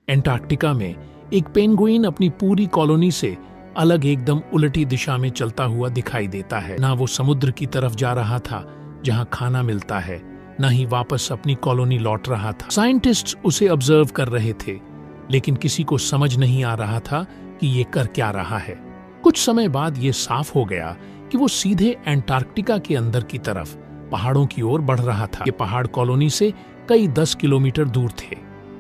Antarctica में एक penguin अपनी पूरी कॉलोनी से अलग एकदम उल्टी दिशा में चलता हुआ दिखाई देता है। ना वो समुद्र की तरफ जा रहा था जहां खाना मिलता है, ना ही वापस अपनी कॉलोनी लौट रहा था। साइंटिस्ट्स उसे ऑब्जर्व कर रहे थे, लेकिन किसी को समझ नहीं आ रहा था कि ये कर क्या रहा है। कुछ समय बाद ये साफ हो गया कि वो सीधे एंटार्क्टिका के अंदर की तरफ पहाड़ों की ओर बढ़ रहा था। ये पहाड़ कॉलोनी से कई 10 किलोमीटर दूर थे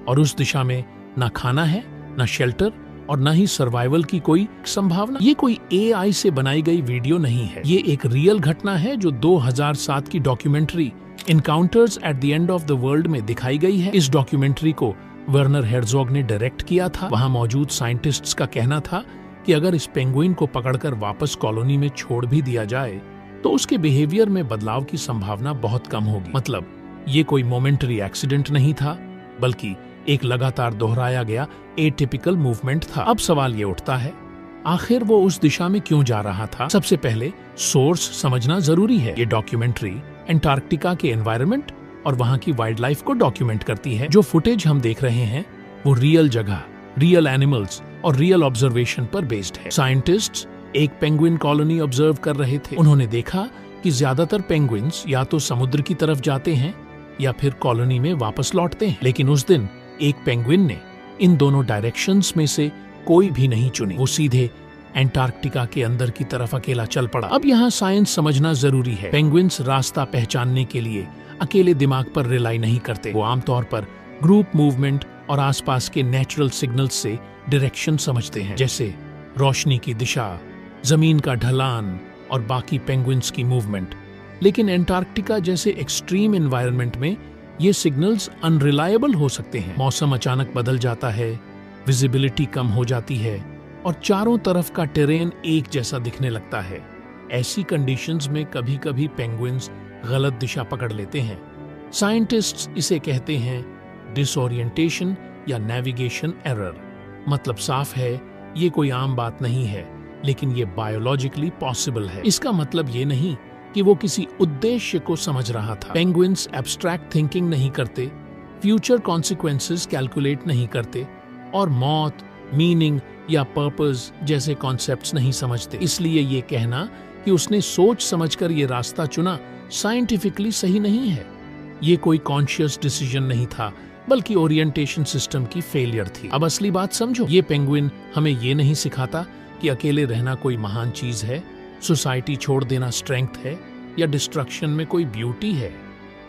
और उस दिशा में ना खाना है, ना शेल्टर और ना ही सर्वाइवल की कोई संभावना। ये कोई AI से बनाई गई वीडियो नहीं है, ये एक रियल घटना है जो 2007 की documentary encounters at the end of the world में दिखाई गई है। इस डॉक्यूमेंट्री को वर्नर हेर्ज़ोग ने डायरेक्ट किया था। वहां मौजूद साइंटिस्ट्स का कहना था कि अगर इस पेंगुइन को पकड़कर वापस कॉलोनी में छोड़ भी दिया जाए तो उसके बिहेवियर में बदलाव की संभावना बहुत कम होगी। मतलब ये कोई मोमेंटरी एक्सीडेंट नहीं था, बल्कि एक लगातार दोहराया गया एटिपिकल मूवमेंट था। अब सवाल ये उठता है, आखिर वो उस दिशा में क्यों जा रहा था? सबसे पहले सोर्स समझना जरूरी है। ये डॉक्यूमेंट्री एंटार्क्टिका के एनवायरनमेंट और वहां की वाइल्ड लाइफ को डॉक्यूमेंट करती है। जो फुटेज हम देख रहे हैं वो रियल जगह, रियल एनिमल्स और रियल ऑब्जर्वेशन पर बेस्ड है। साइंटिस्ट्स एक पेंगुइन कॉलोनी ऑब्जर्व कर रहे थे। उन्होंने देखा कि ज्यादातर पेंगुइन्स या तो समुद्र की तरफ जाते हैं या फिर कॉलोनी में वापस लौटते हैं, लेकिन उस दिन एक पेंगुइन ने इन दोनों डायरेक्शंस में से कोई भी नहीं चुनी। वो सीधे एंटार्क्टिका के अंदर की तरफ अकेला चल पड़ा। अब यहाँ साइंस समझना जरूरी है। पेंगुइन्स रास्ता पहचानने के लिए अकेले दिमाग पर रिलाई नहीं करते। वो आमतौर पर ग्रुप मूवमेंट और आसपास के नेचुरल सिग्नल्स से डायरेक्शन समझते हैं, जैसे रोशनी की दिशा, जमीन का ढलान और बाकी पेंगुइन्स की मूवमेंट। लेकिन एंटार्क्टिका जैसे एक्सट्रीम एनवायरनमेंट में ये सिग्नल्स अनरिलायबल हो सकते हैं। मौसम अचानक बदल जाता है, विजिबिलिटी कम हो जाती है और चारों तरफ का टेरेन एक जैसा दिखने लगता है। ऐसी कंडीशंस में कभी कभी पेंगुइन्स गलत दिशा पकड़ लेते हैं। साइंटिस्ट्स इसे कहते हैं डिसओरिएंटेशन या नेविगेशन एरर। मतलब साफ है, ये कोई आम बात नहीं है, लेकिन ये बायोलॉजिकली पॉसिबल है। इसका मतलब ये नहीं कि वो किसी उद्देश्य को समझ रहा था। पेंगुइन्स एब्स्ट्रैक्ट थिंकिंग नहीं करते, फ्यूचर कॉन्सिक्वेंसेस कैलकुलेट नहीं करते और मौत, मीनिंग या पर्पस जैसे कॉन्सेप्ट्स नहीं समझते। इसलिए ये कहना कि उसने सोच समझकर ये रास्ता चुना साइंटिफिकली सही नहीं है। ये कोई कॉन्शियस डिसीजन नहीं था, बल्कि ओरिएंटेशन सिस्टम की फेलियर थी। अब असली बात समझो, ये पेंगुइन हमें ये नहीं सिखाता कि अकेले रहना कोई महान चीज है, सोसाइटी छोड़ देना स्ट्रेंथ है या डिस्ट्रक्शन में कोई ब्यूटी है।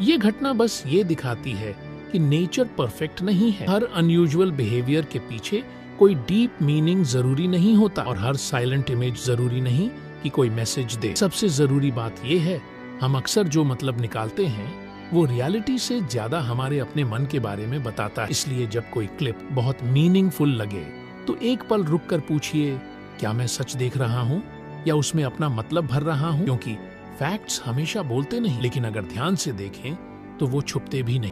ये घटना बस ये दिखाती है कि नेचर परफेक्ट नहीं है। हर अनयूजुअल बिहेवियर के पीछे कोई डीप मीनिंग जरूरी नहीं होता और हर साइलेंट इमेज जरूरी नहीं कि कोई मैसेज दे। सबसे जरूरी बात ये है, हम अक्सर जो मतलब निकालते हैं वो रियलिटी से ज्यादा हमारे अपने मन के बारे में बताता है। इसलिए जब कोई क्लिप बहुत मीनिंगफुल लगे तो एक पल रुक कर पूछिए, क्या मैं सच देख रहा हूँ या उसमें अपना मतलब भर रहा हूँ? क्योंकि फैक्ट्स हमेशा बोलते नहीं, लेकिन अगर ध्यान से देखें तो वो छुपते भी नहीं।